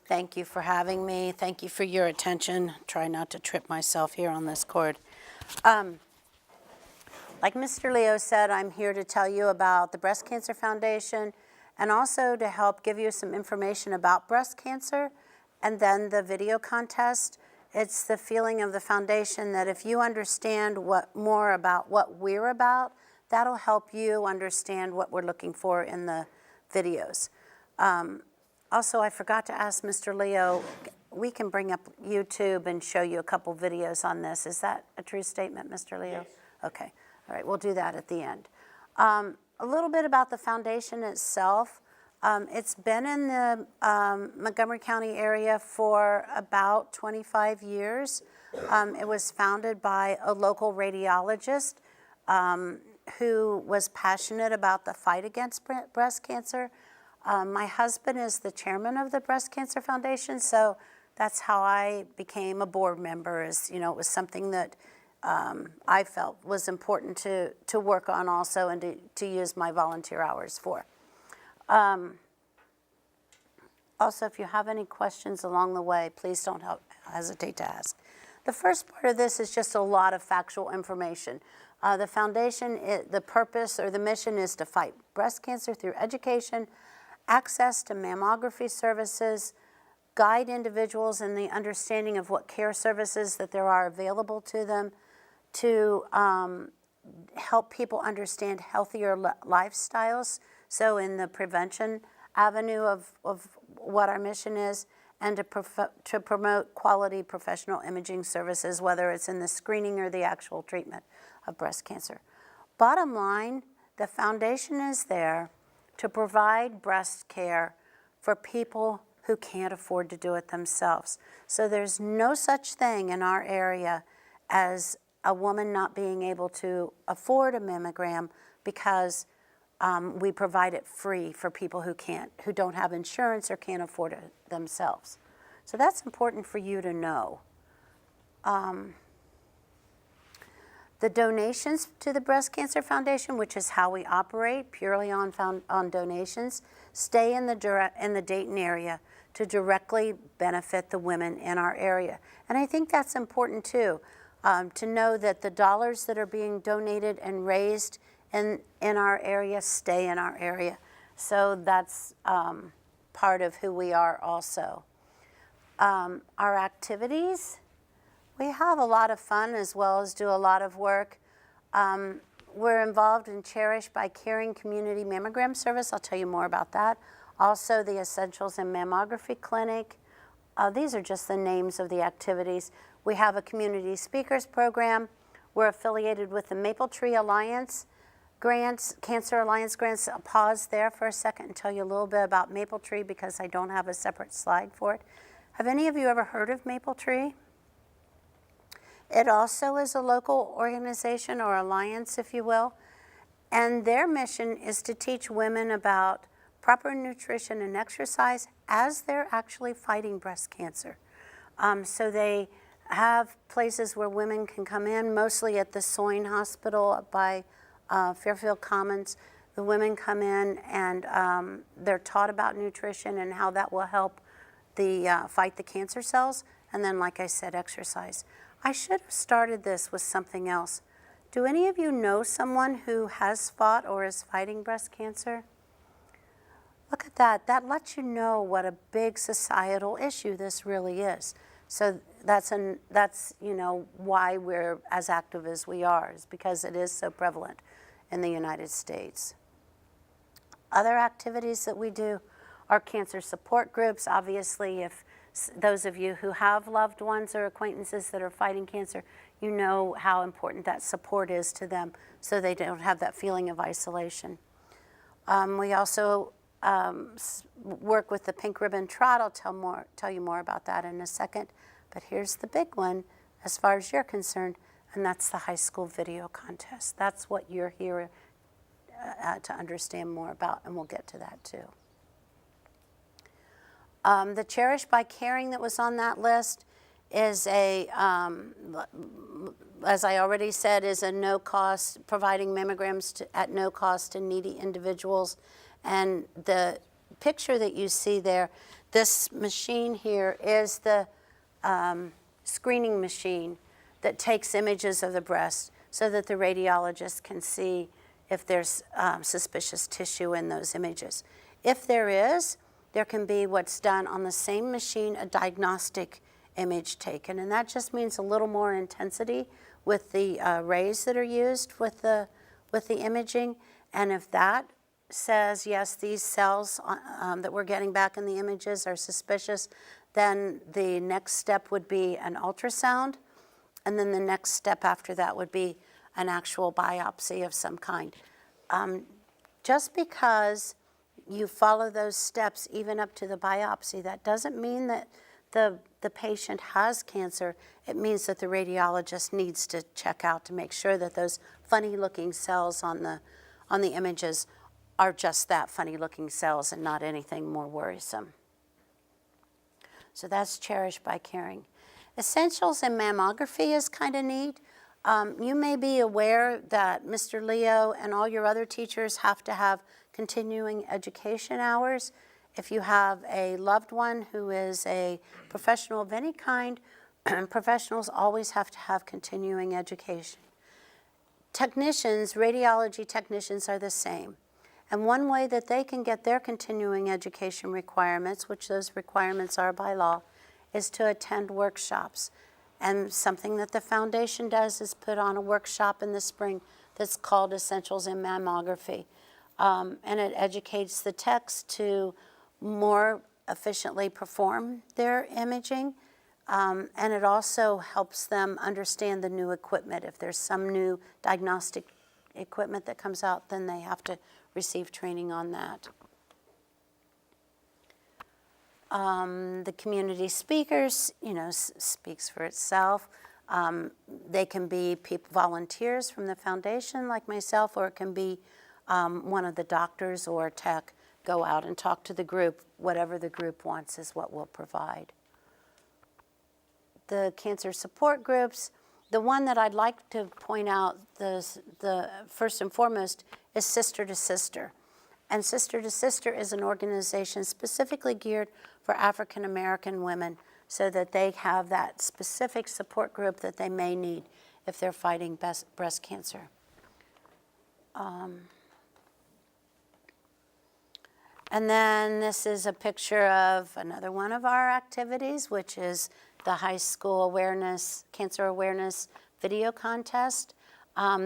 Thank you for having me. Thank you for your attention. Try not to trip myself here on this cord. Like Mr. Leo said, I'm here to tell you about the Breast Cancer Foundation and also to help give you some information about breast cancer and then the video contest. It's the feeling of the foundation that if you understand more about what we're about, that'll help you understand what we're looking for in the videos. Also, I forgot to ask Mr. Leo, we can bring up YouTube and show you a couple videos on this. Is that a true statement, Mr. Leo? Yes. Okay. All right, we'll do that at the end. A little bit about the foundation itself. It's been in the Montgomery County area for about 25 years. It was founded by a local radiologist who was passionate about the fight against breast cancer. My husband is the chairman of the Breast Cancer Foundation, so that's how I became a board member. It was something that I felt was important to work on also and to use my volunteer hours for. Also, if you have any questions along the way, please don't hesitate to ask. The first part of this is just a lot of factual information. The foundation, the purpose or the mission is to fight breast cancer through education, access to mammography services, guide individuals in the understanding of what care services that there are available to them, to help people understand healthier lifestyles, so in the prevention avenue of what our mission is, and to promote quality professional imaging services, whether it's in the screening or the actual treatment of breast cancer. Bottom line, the foundation is there to provide breast care for people who can't afford to do it themselves. So there's no such thing in our area as a woman not being able to afford a mammogram because we provide it free for people who don't have insurance or can't afford it themselves. So that's important for you to know. The donations to the Breast Cancer Foundation, which is how we operate purely on donations, stay in the Dayton area to directly benefit the women in our area. And I think that's important too, to know that the dollars that are being donated and raised in our area stay in our area. So that's part of who we are also. Our activities, we have a lot of fun as well as do a lot of work. We're involved in Cherish by Caring Community Mammogram Service. I'll tell you more about that. Also the Essentials in Mammography Clinic. These are just the names of the activities. We have a community speakers program. We're affiliated with the Maple Tree Alliance grants, Cancer Alliance grants. I'll pause there for a second and tell you a little bit about Maple Tree because I don't have a separate slide for it. Have any of you ever heard of Maple Tree? It also is a local organization or alliance, if you will, and their mission is to teach women about proper nutrition and exercise as they're actually fighting breast cancer. So they have places where women can come in, mostly at the Soin Hospital up by Fairfield Commons. The women come in and they're taught about nutrition and how that will help fight the cancer cells, and then, like I said, exercise. I should have started this with something else. Do any of you know someone who has fought or is fighting breast cancer? Look at that. That lets you know what a big societal issue this really is. So that's why we're as active as we are, is because it is so prevalent in the United States. Other activities that we do are cancer support groups. Obviously, if those of you who have loved ones or acquaintances that are fighting cancer, you know how important that support is to them so they don't have that feeling of isolation. We also work with the Pink Ribbon Trot. I'll tell you more about that in a second. But here's the big one as far as you're concerned, and that's the high school video contest. That's what you're here to understand more about, and we'll get to that too. The Cherish by Caring that was on that list is as I already said, is a no cost, providing mammograms at no cost to needy individuals. And the picture that you see there, this machine here is the screening machine that takes images of the breast so that the radiologist can see if there's suspicious tissue in those images. If there is, there can be what's done on the same machine, a diagnostic image taken, and that just means a little more intensity with the rays that are used with the imaging. And if that says, yes, these cells that we're getting back in the images are suspicious, then the next step would be an ultrasound, and then the next step after that would be an actual biopsy of some kind. Just because you follow those steps even up to the biopsy, that doesn't mean that the patient has cancer. It means that the radiologist needs to check out to make sure that those funny-looking cells on the images are just that, funny-looking cells, and not anything more worrisome. So that's Cherished by Caring. Essentials in mammography is kind of neat. You may be aware that Mr. Leo and all your other teachers have to have continuing education hours. If you have a loved one who is a professional of any kind, professionals always have to have continuing education. Technicians, radiology technicians are the same. And one way that they can get their continuing education requirements, which those requirements are by law, is to attend workshops. And something that the foundation does is put on a workshop in the spring that's called Essentials in Mammography. And it educates the techs to more efficiently perform their imaging. And it also helps them understand the new equipment. If there's some new diagnostic equipment that comes out, then they have to receive training on that. The community speakers, speaks for itself. They can be volunteers from the foundation like myself, or it can be one of the doctors or tech go out and talk to the group. Whatever the group wants is what we'll provide. The cancer support groups, the one that I'd like to point out, the first and foremost, is Sister to Sister. And Sister to Sister is an organization specifically geared for African American women so that they have that specific support group that they may need if they're fighting breast cancer. And then this is a picture of another one of our activities, which is the high school cancer awareness video contest.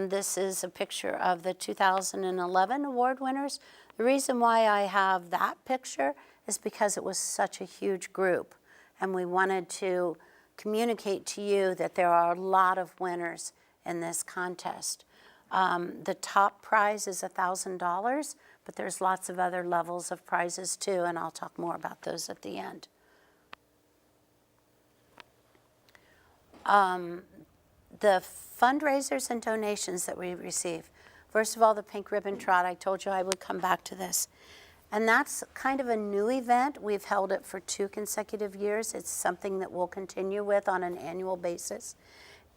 This is a picture of the 2011 award winners. The reason why I have that picture is because it was such a huge group, and we wanted to communicate to you that there are a lot of winners in this contest. The top prize is $1,000, but there's lots of other levels of prizes too, and I'll talk more about those at the end. The fundraisers and donations that we receive. First of all, the Pink Ribbon Trot, I told you I would come back to this. And that's kind of a new event. We've held it for 2 consecutive years. It's something that we'll continue with on an annual basis.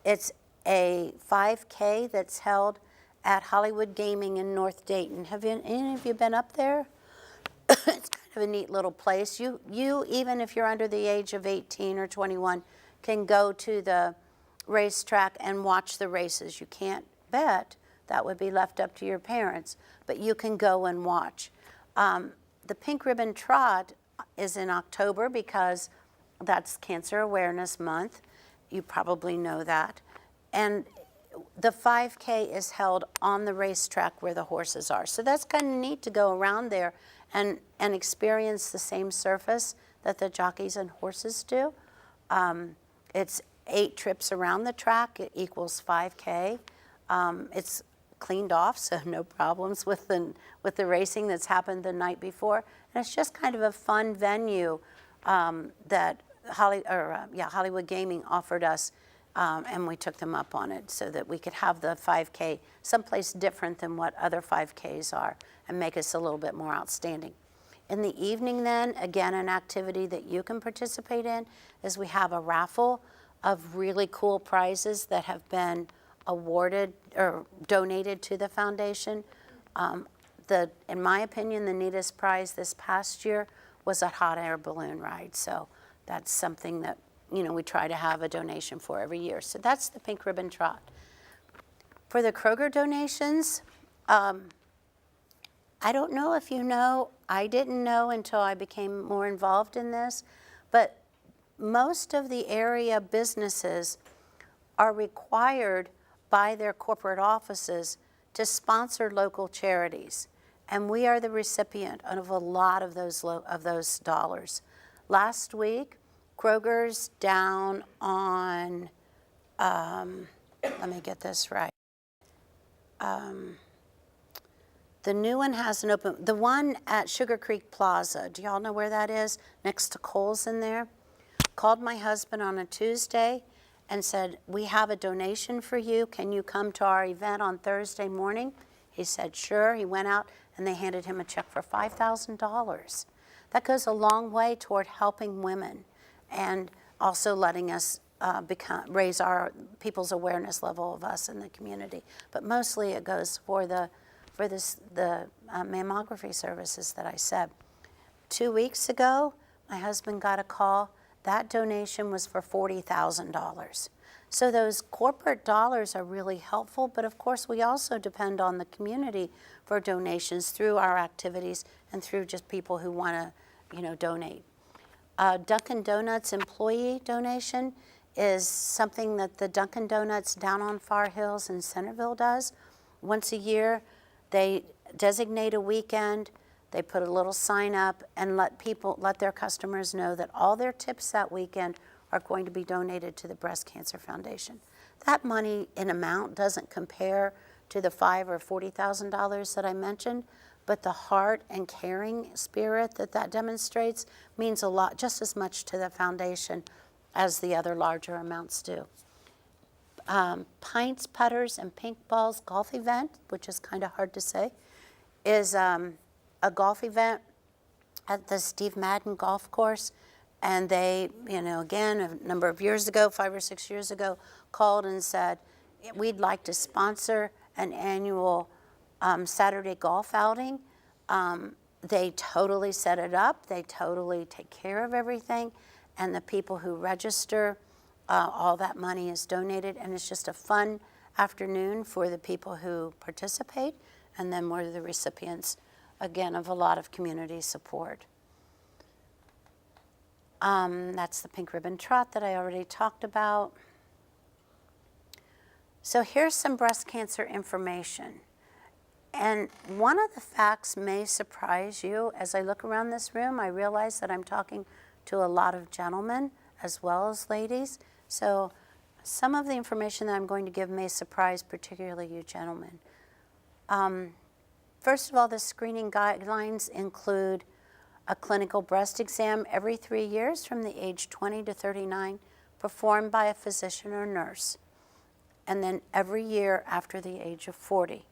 It's a 5K that's held at Hollywood Gaming in North Dayton. Have any of you been up there? It's kind of a neat little place. You, even if you're under the age of 18 or 21, can go to the racetrack and watch the races. You can't bet. That would be left up to your parents, but you can go and watch. The Pink Ribbon Trot is in October because that's Cancer Awareness Month. You probably know that. And the 5K is held on the racetrack where the horses are. So that's kind of neat to go around there and experience the same surface that the jockeys and horses do. It's 8 trips around the track. It equals 5K. It's cleaned off, so no problems with the racing that's happened the night before. And it's just kind of a fun venue that Hollywood Gaming offered us, and we took them up on it so that we could have the 5K someplace different than what other 5Ks are and make us a little bit more outstanding. In the evening then, again, an activity that you can participate in is we have a raffle of really cool prizes that have been awarded or donated to the foundation. In my opinion, the neatest prize this past year was a hot air balloon ride. So that's something that, we try to have a donation for every year. So that's the Pink Ribbon Trot. For the Kroger donations, I don't know if you know, I didn't know until I became more involved in this, but most of the area businesses are required by their corporate offices to sponsor local charities. And we are the recipient of a lot of those dollars. Last week, Kroger's down on, let me get this right. The new one hasn't opened. The one at Sugar Creek Plaza, do y'all know where that is? Next to Kohl's in there. Called my husband on a Tuesday and said, we have a donation for you. Can you come to our event on Thursday morning? He said, sure. He went out and they handed him a check for $5,000. That goes a long way toward helping women and also letting us raise our people's awareness level of us in the community. But mostly it goes for the mammography services that I said. 2 weeks ago, my husband got a call. That donation was for $40,000. So those corporate dollars are really helpful, but of course we also depend on the community for donations through our activities and through just people who want to, donate. Dunkin' Donuts employee donation is something that the Dunkin' Donuts down on Far Hills in Centerville does. Once a year, they designate a weekend. They put a little sign up and let their customers know that all their tips that weekend are going to be donated to the Breast Cancer Foundation. That money in amount doesn't compare to the $5,000 or $40,000 that I mentioned, but the heart and caring spirit that demonstrates means a lot, just as much to the foundation as the other larger amounts do. Pints, Putters, and Pink Balls golf event, which is kind of hard to say, is a golf event at the Steve Madden Golf Course. And they, again, a number of years ago, 5 or 6 years ago, called and said, we'd like to sponsor an annual Saturday golf outing. They totally set it up. They totally take care of everything. And the people who register, all that money is donated. And it's just a fun afternoon for the people who participate. And then we're the recipients, again, of a lot of community support. That's the Pink Ribbon Trot that I already talked about. So here's some breast cancer information. And one of the facts may surprise you. As I look around this room, I realize that I'm talking to a lot of gentlemen as well as ladies. So some of the information that I'm going to give may surprise particularly you gentlemen. First of all, the screening guidelines include a clinical breast exam every 3 years from the age 20 to 39, performed by a physician or nurse, and then every year after the age of 40.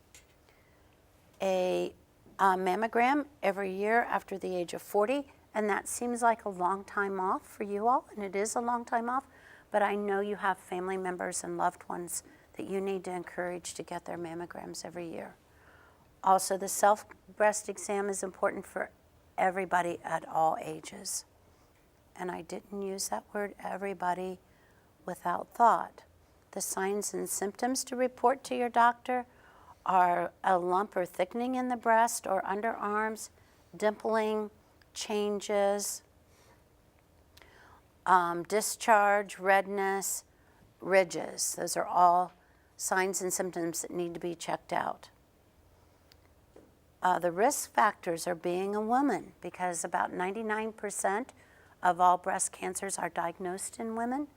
A mammogram every year after the age of 40, and that seems like a long time off for you all, and it is a long time off, but I know you have family members and loved ones that you need to encourage to get their mammograms every year. Also, the self-breast exam is important for everybody at all ages. And I didn't use that word everybody without thought. The signs and symptoms to report to your doctor are a lump or thickening in the breast or underarms, dimpling, changes, discharge, redness, ridges. Those are all signs and symptoms that need to be checked out. The risk factors are being a woman, because about 99% of all breast cancers are diagnosed in women.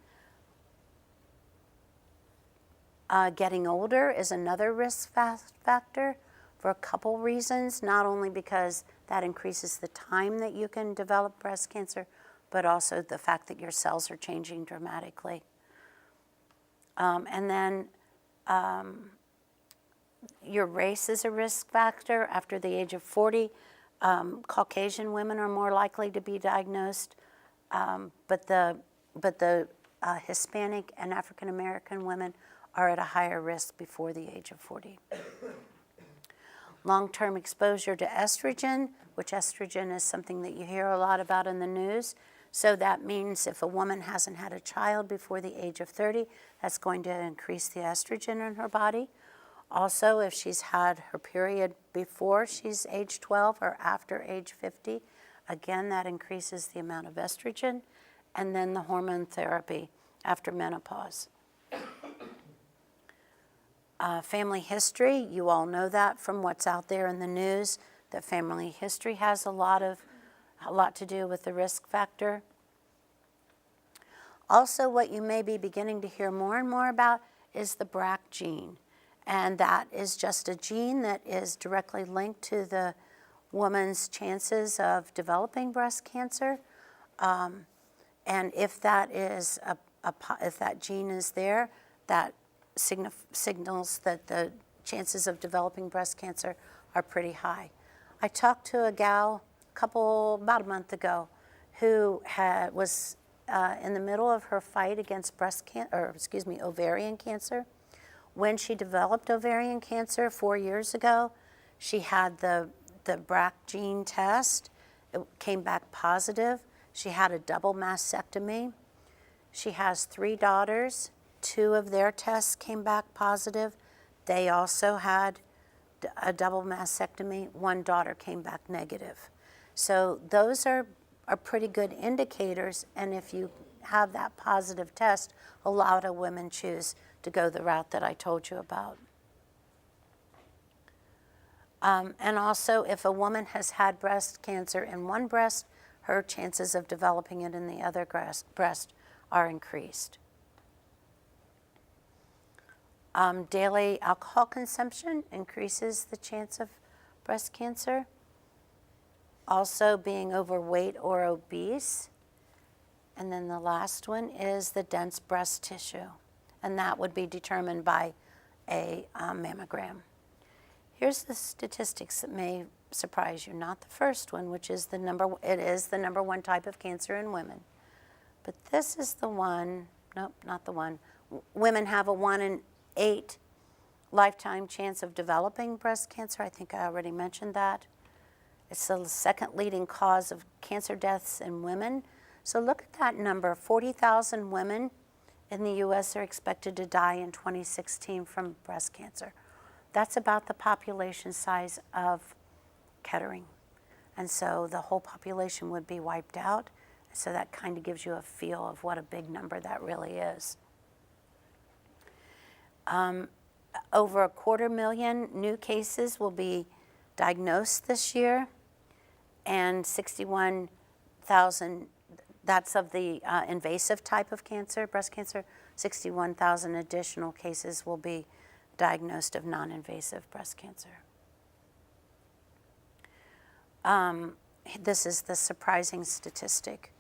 Getting older is another risk factor for a couple reasons, not only because that increases the time that you can develop breast cancer, but also the fact that your cells are changing dramatically. And then your race is a risk factor. After the age of 40, Caucasian women are more likely to be diagnosed, but the Hispanic and African American women are at a higher risk before the age of 40. long-term exposure to estrogen, which estrogen is something that you hear a lot about in the news. So that means if a woman hasn't had a child before the age of 30, that's going to increase the estrogen in her body. Also, if she's had her period before she's age 12 or after age 50, again, that increases the amount of estrogen. And then the hormone therapy after menopause. Family history, you all know that from what's out there in the news, that family history has a lot to do with the risk factor. Also, what you may be beginning to hear more and more about is the BRCA gene. And that is just a gene that is directly linked to the woman's chances of developing breast cancer. And if that is if that gene is there, that signals that the chances of developing breast cancer are pretty high. I talked to a gal about a month ago who was in the middle of her fight against ovarian cancer. When she developed ovarian cancer 4 years ago, she had the BRCA gene test. It came back positive. She had a double mastectomy. She has 3 daughters. 2 of their tests came back positive. They also had a double mastectomy. 1 daughter came back negative. So those are pretty good indicators, and if you have that positive test, a lot of women choose to go the route that I told you about. And also, if a woman has had breast cancer in one breast, her chances of developing it in the other breast are increased. Daily alcohol consumption increases the chance of breast cancer. Also, being overweight or obese. And then the last one is the dense breast tissue. And that would be determined by a mammogram. Here's the statistics that may surprise you. Not the first one, which is it is the number 1 type of cancer in women. But this is the one, nope, not the one. Women have a 1 in 8 lifetime chance of developing breast cancer. I think I already mentioned that. It's the second leading cause of cancer deaths in women. So look at that number. 40,000 women in the U.S. are expected to die in 2016 from breast cancer. That's about the population size of Kettering. And so the whole population would be wiped out. So that kind of gives you a feel of what a big number that really is. Over 250,000 new cases will be diagnosed this year, and 61,000, that's of the invasive type of cancer, breast cancer. 61,000 additional cases will be diagnosed of non-invasive breast cancer. This is the surprising statistic.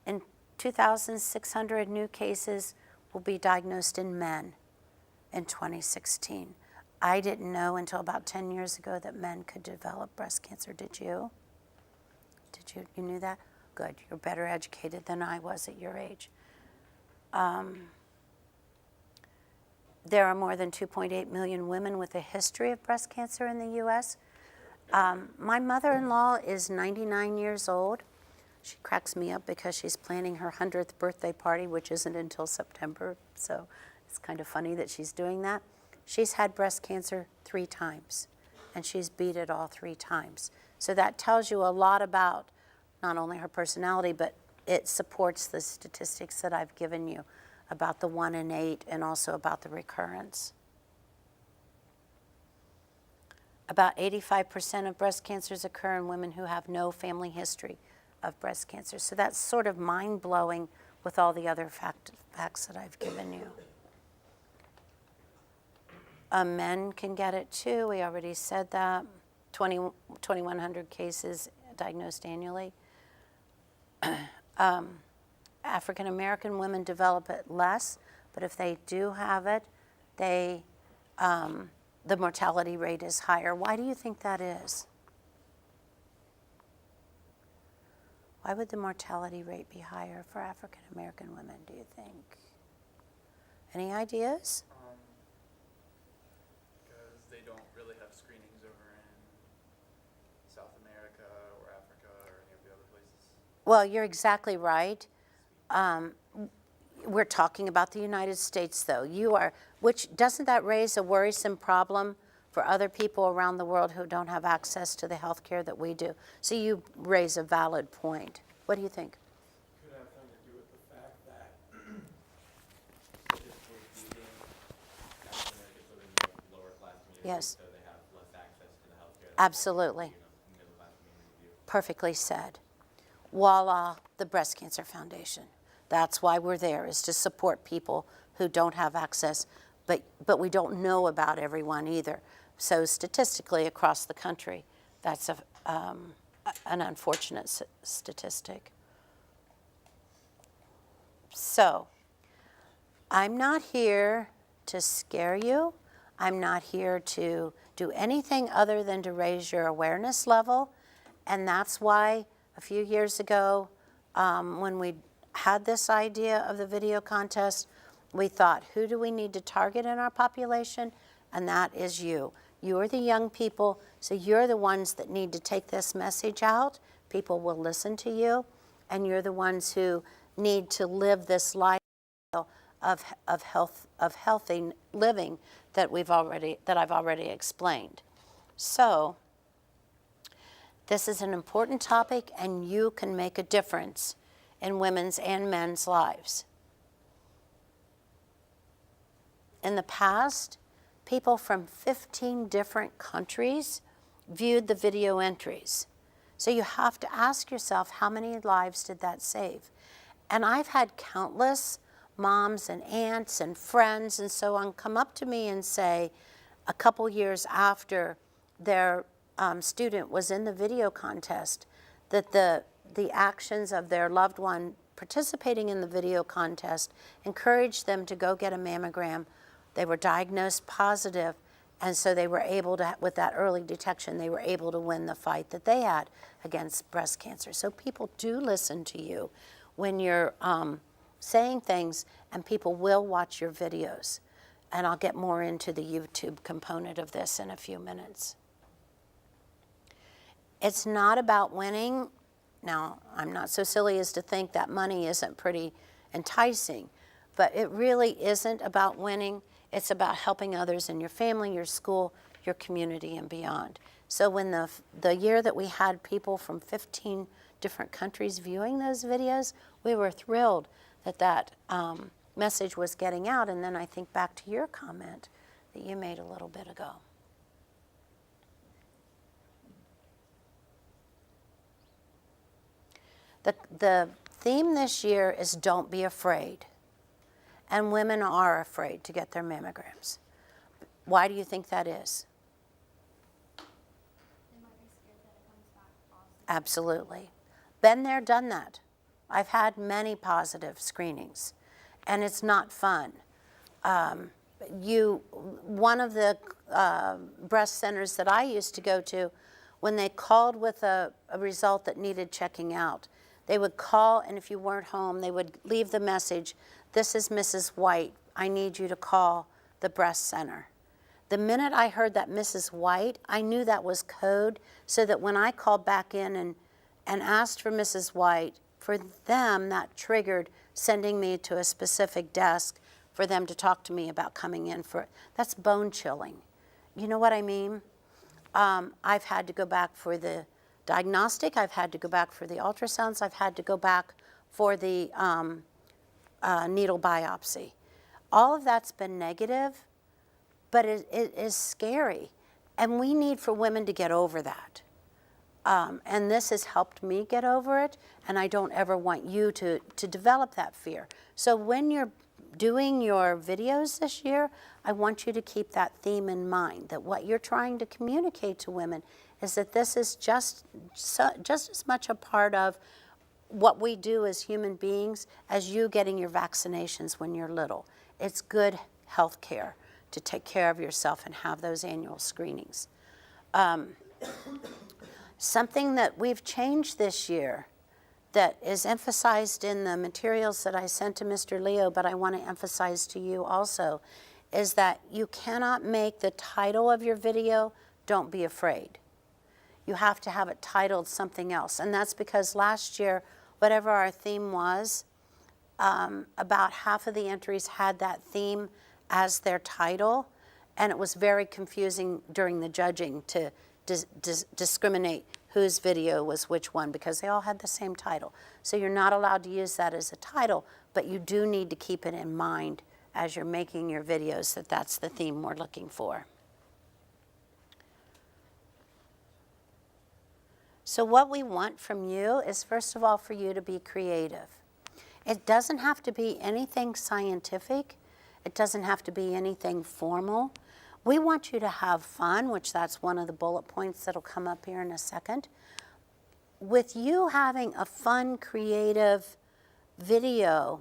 In 2,600 new cases will be diagnosed in men in 2016. I didn't know until about 10 years ago that men could develop breast cancer. Did you? You knew that? Good. You're better educated than I was at your age. There are more than 2.8 million women with a history of breast cancer in the U.S. My mother-in-law is 99 years old. She cracks me up because she's planning her 100th birthday party, which isn't until September, so it's kind of funny that she's doing that. She's had breast cancer 3 times, and she's beat it all 3 times. So that tells you a lot about not only her personality, but it supports the statistics that I've given you about the 1 in 8 and also about the recurrence. About 85% of breast cancers occur in women who have no family history of breast cancer. So that's sort of mind-blowing with all the other facts that I've given you. Men can get it too. We already said that. 2,100 cases diagnosed annually. African American women develop it less, but if they do have it, the mortality rate is higher. Why do you think that is? Why would the mortality rate be higher for African American women, do you think? Any ideas? Because they don't really have screenings over in Well, you're exactly right. We're talking about the United States, though. Which doesn't that raise a worrisome problem for other people around the world who don't have access to the health care that we do? So you raise a valid point. What do you think? Could have something to do with the fact that statistically speaking, African Americans live in lower class communities, Yes. so they have less access to the healthcare. Absolutely. Middle class communities do. Perfectly said. Voila, the Breast Cancer Foundation. That's why we're there, is to support people who don't have access, but we don't know about everyone either. So statistically across the country, that's an unfortunate statistic. So I'm not here to scare you. I'm not here to do anything other than to raise your awareness level. And that's why a few years ago, when we had this idea of the video contest, we thought, who do we need to target in our population? And that is you. You are the young people, so you're the ones that need to take this message out. People will listen to you, and you're the ones who need to live this life of healthy living that I've already explained. So this is an important topic, and you can make a difference in women's and men's lives. In the past, people from 15 different countries viewed the video entries. So you have to ask yourself, how many lives did that save? And I've had countless moms and aunts and friends and so on come up to me and say, a couple years after their student was in the video contest, that the actions of their loved one participating in the video contest encouraged them to go get a mammogram. They were diagnosed positive, and so they were able to, with that early detection, they were able to win the fight that they had against breast cancer. So people do listen to you when you're saying things, and people will watch your videos. And I'll get more into the YouTube component of this in a few minutes. It's not about winning. Now, I'm not so silly as to think that money isn't pretty enticing, but it really isn't about winning. It's about helping others in your family, your school, your community, and beyond. So when the year that we had people from 15 different countries viewing those videos, we were thrilled that message was getting out. And then I think back to your comment that you made a little bit ago. The theme this year is don't be afraid. And women are afraid to get their mammograms. Why do you think that is? They might be scared that it comes back positive. Absolutely. Been there, done that. I've had many positive screenings, and it's not fun. One of the breast centers that I used to go to, when they called with a result that needed checking out, they would call, and if you weren't home, they would leave the message, "This is Mrs. White. I need you to call the breast center." The minute I heard that Mrs. White, I knew that was code, so that when I called back in and asked for Mrs. White, for them, that triggered sending me to a specific desk for them to talk to me about coming in for it. That's bone chilling. You know what I mean? I've had to go back for the diagnostic. I've had to go back for the ultrasounds. I've had to go back for the needle biopsy. All of that's been negative, but it is scary. And we need for women to get over that. And this has helped me get over it, and I don't ever want you to develop that fear. So when you're doing your videos this year, I want you to keep that theme in mind, that what you're trying to communicate to women is that this is just as much a part of what we do as human beings as you getting your vaccinations when you're little. It's good health care to take care of yourself and have those annual screenings. Something that we've changed this year that is emphasized in the materials that I sent to Mr. Leo, but I want to emphasize to you also, is that you cannot make the title of your video, "Don't Be Afraid." You have to have it titled something else. And that's because last year, whatever our theme was, about half of the entries had that theme as their title, and it was very confusing during the judging to discriminate whose video was which one because they all had the same title. So you're not allowed to use that as a title, but you do need to keep it in mind as you're making your videos that that's the theme we're looking for. So what we want from you is, first of all, for you to be creative. It doesn't have to be anything scientific. It doesn't have to be anything formal. We want you to have fun, which that's one of the bullet points that'll come up here in a second. With you having a fun, creative video,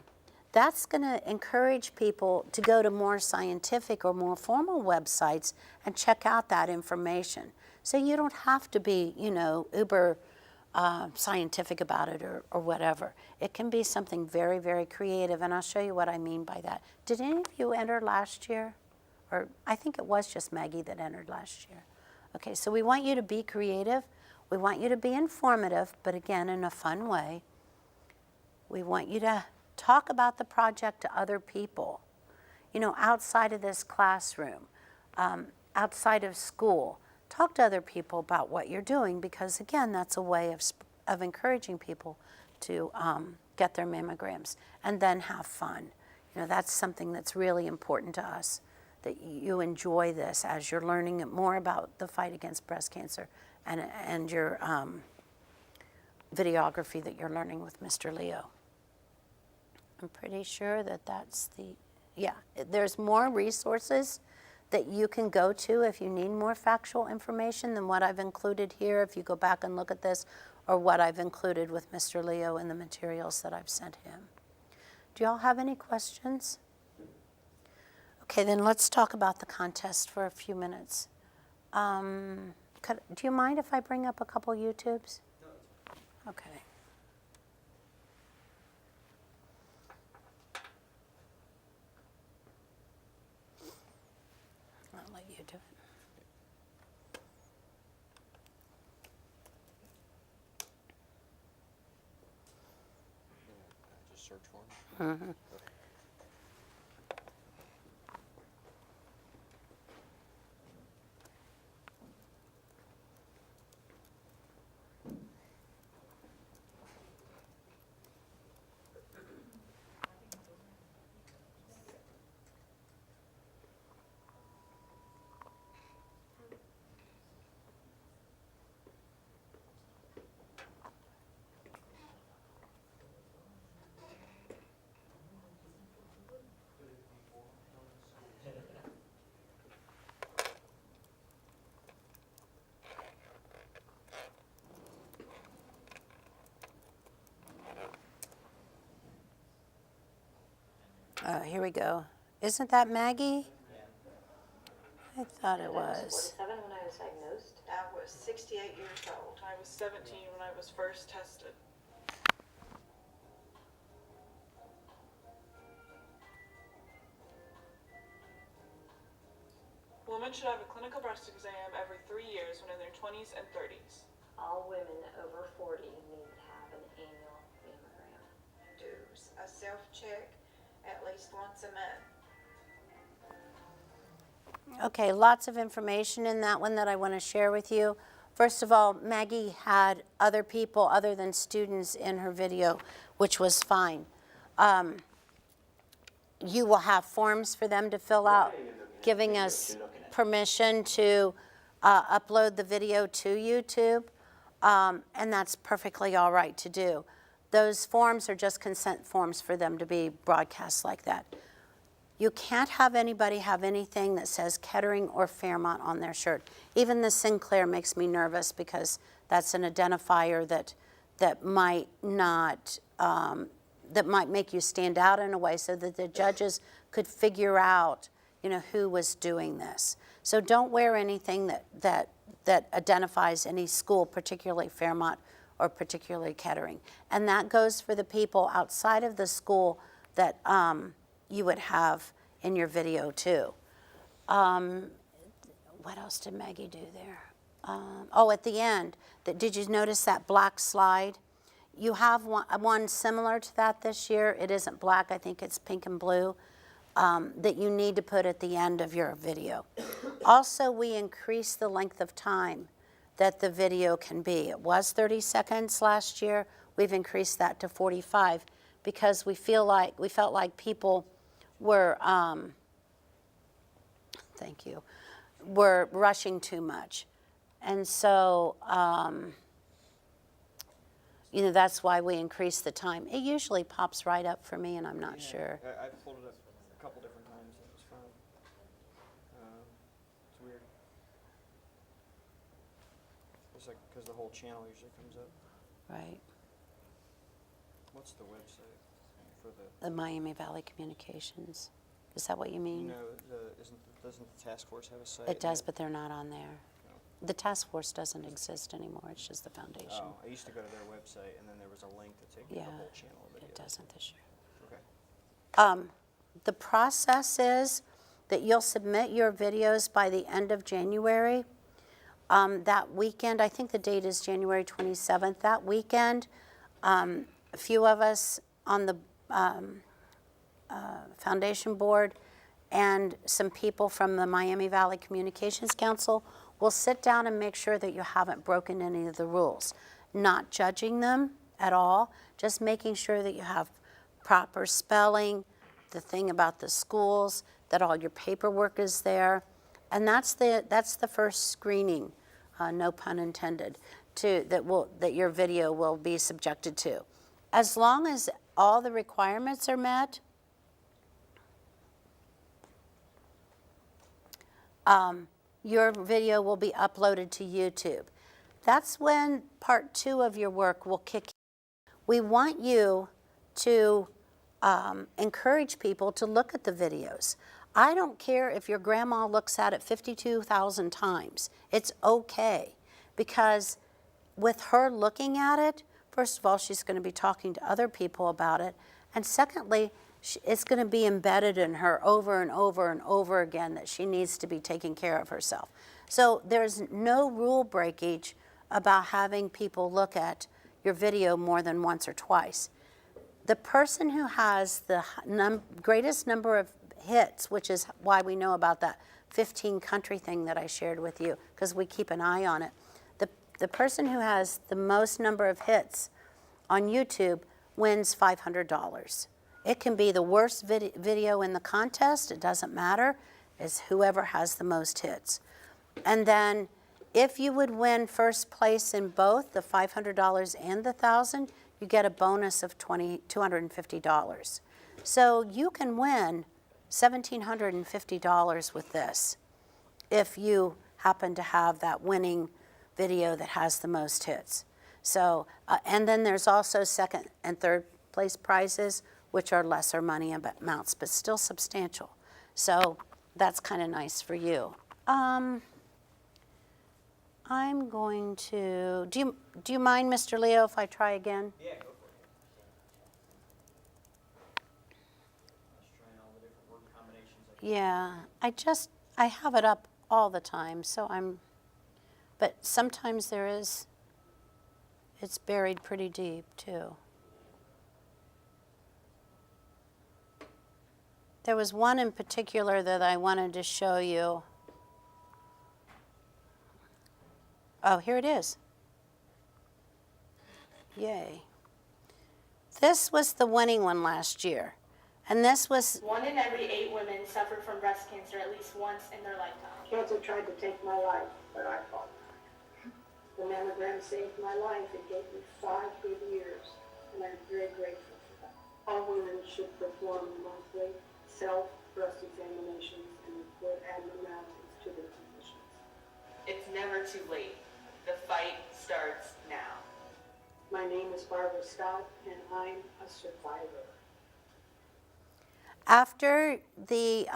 that's going to encourage people to go to more scientific or more formal websites and check out that information. So you don't have to be, uber scientific about it or whatever. It can be something very, very creative, and I'll show you what I mean by that. Did any of you enter last year? Or I think it was just Maggie that entered last year. Okay, so we want you to be creative. We want you to be informative, but again, in a fun way. We want you to talk about the project to other people, outside of this classroom, outside of school. Talk to other people about what you're doing because, again, that's a way of encouraging people to get their mammograms and then have fun. That's something that's really important to us, that you enjoy this as you're learning more about the fight against breast cancer and your videography that you're learning with Mr. Leo. I'm pretty sure that's there's more resources that you can go to if you need more factual information than what I've included here, if you go back and look at this, or what I've included with Mr. Leo in the materials that I've sent him. Do y'all have any questions? Okay, then let's talk about the contest for a few minutes. Do you mind if I bring up a couple YouTubes? No. Okay. I'll let you do it. Just search for them. Mm-hmm. Oh, here we go. Isn't that Maggie? I thought it was. 47 when I was diagnosed. I was 68 years old. I was 17 when I was first tested. Women should have a clinical breast exam every 3 years when in their 20s and 30s. All women over 40 need to have an annual mammogram. Do a self-check at least once a month. Okay, lots of information in that one that I want to share with you. First of all, Maggie had other people other than students in her video, which was fine. You will have forms for them to fill out, giving us permission to upload the video to YouTube, and that's perfectly all right to do. Those forms are just consent forms for them to be broadcast like that. You can't have anybody have anything that says Kettering or Fairmont on their shirt. Even the Sinclair makes me nervous because that's an identifier that might not, that might make you stand out in a way so that the judges could figure out, who was doing this. So don't wear anything that identifies any school, particularly Fairmont or particularly Kettering. And that goes for the people outside of the school that you would have in your video too. What else did Maggie do there? At the end, did you notice that black slide? You have one similar to that this year. It isn't black, I think it's pink and blue, that you need to put at the end of your video. Also, we increased the length of time that the video can be. It was 30 seconds last year. We've increased that to 45 because we felt like people were, thank you, were rushing too much. And so, you know, that's why we increased the time. It usually pops right up for me, and I'm not sure. I pulled it up a couple different times, and it was fine. It's weird. It's like, because the whole channel usually comes up. Right. What's the website for The Miami Valley Communications. Is that what you mean? No, doesn't the task force have a site? It does, but they're not on there. The task force doesn't exist anymore. It's just the foundation. Oh, I used to go to their website, and then there was a link to take Yeah, the whole channel video. it doesn't this year. Okay. The process is that you'll submit your videos by the end of January. That weekend, I think the date is January 27th. That weekend, a few of us on the foundation board and some people from the Miami Valley Communications Council will sit down and make sure that you haven't broken any of the rules. Not judging them at all, just making sure that you have proper spelling, the thing about the schools, that all your paperwork is there. And that's the first screening, no pun intended, that your video will be subjected to. As long as all the requirements are met, your video will be uploaded to YouTube. That's when part 2 of your work will kick in. We want you to encourage people to look at the videos. I don't care if your grandma looks at it 52,000 times. It's okay, because with her looking at it, first of all, she's going to be talking to other people about it, and secondly, it's going to be embedded in her over and over and over again that she needs to be taking care of herself. So there's no rule breakage about having people look at your video more than once or twice. The person who has the greatest number of hits, which is why we know about that 15 country thing that I shared with you, because we keep an eye on it. The person who has the most number of hits on YouTube wins $500. It can be the worst video in the contest, it doesn't matter. It's whoever has the most hits. And then if you would win first place in both the $500 and the $1,000, you get a bonus of $250. So you can win $1,750 with this if you happen to have that winning video that has the most hits. So, and then there's also second and third place prizes, which are lesser money amounts, but still substantial. So that's kind of nice for you. I'm going to, do you mind, Mr. Leo, if I try again? Yeah, go for it. Just trying all the different word combinations. Yeah, I have it up all the time, so but sometimes it's buried pretty deep too. There was one in particular that I wanted to show you. Oh, here it is. Yay. This was the winning one last year. And this was, 1 in every 8 women suffer from breast cancer at least once in their lifetime. Cancer tried to take my life, but I fought. The mammogram saved my life. It gave me 5 good years, and I'm very grateful for that. All women should perform monthly self-breast examinations and report abnormalities to their physicians. It's never too late. The fight starts now. My name is Barbara Scott, and I'm a survivor. after the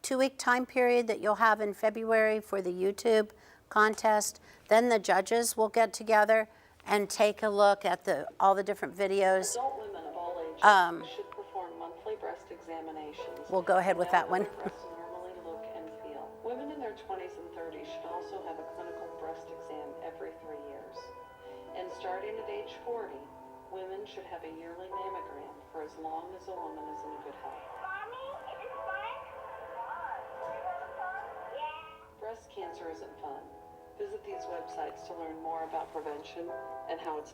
2-week time period that you'll have in February for the YouTube contest, then the judges will get together and take a look at all the different videos. Adult women of all ages should perform monthly breast examinations. We'll go ahead with that one. How their breasts normally look and feel. Women in their 20s and 30s should also have a clinical breast exam every 3 years. And starting at age 40, women should have a yearly mammogram for as long as a woman is in good health. Breast cancer isn't fun. Visit these websites to learn more about prevention and how it's...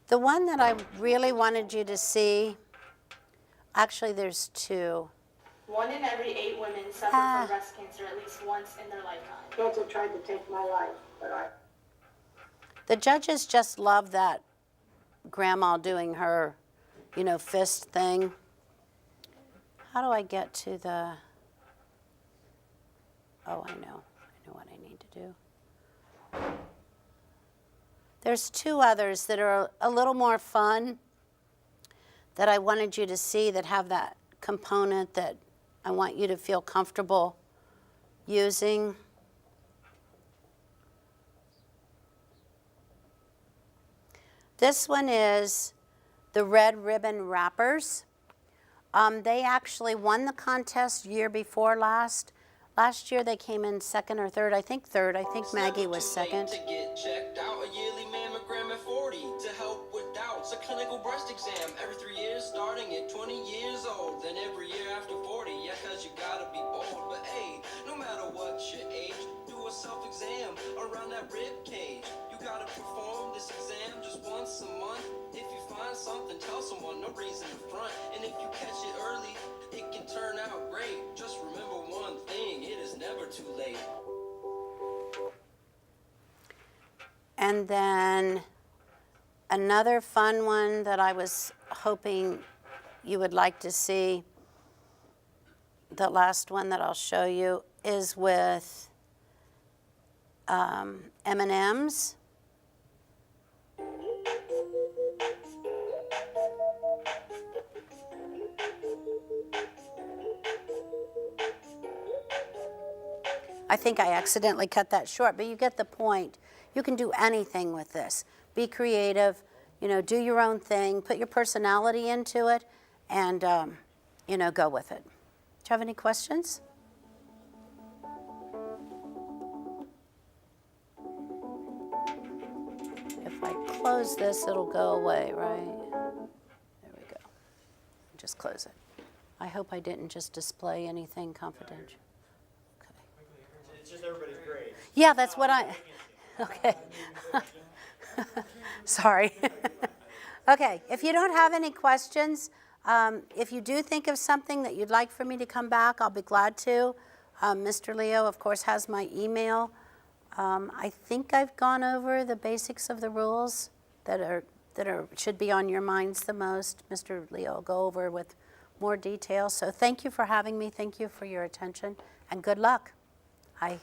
The one that I really wanted you to see, actually there's two. 1 in every 8 women suffer from breast cancer at least once in their lifetime. Cancer tried to take my life, but I The judges just love that grandma doing her, you know, fist thing. How do I get to the, oh, I know what I need to do. There's two others that are a little more fun that I wanted you to see that have that component that I want you to feel comfortable using. This one is the Red Ribbon Wrappers. They actually won the contest year before last. Last year they came in second or third. I think third. I think Maggie was second. To get checked out, a yearly mammogram at 40 to help with doubts. A clinical breast exam every 3 years, starting at 20 years old. Then every year after 40, yeah, cause you gotta be bold. But hey, no matter what your age, do a self-exam around that rib cage. You gotta perform this exam just once a month. If you find something, tell someone, no reason to front. And if you catch it early, it can turn out great. Just remember one thing, it is never too late. And then another fun one that I was hoping you would like to see, the last one that I'll show you, is with M&Ms. I think I accidentally cut that short, but you get the point. You can do anything with this. Be creative, you know, do your own thing, put your personality into it, and, you know, go with it. Do you have any questions? If I close this, it'll go away, right? There we go. Just close it. I hope I didn't just display anything confidential. It's just everybody's grade. Yeah, that's what I, okay. Sorry. Okay, if you don't have any questions, if you do think of something that you'd like for me to come back, I'll be glad to. Mr. Leo, of course, has my email. I think I've gone over the basics of the rules that should be on your minds the most. Mr. Leo will go over with more detail. So thank you for having me. Thank you for your attention, and good luck. I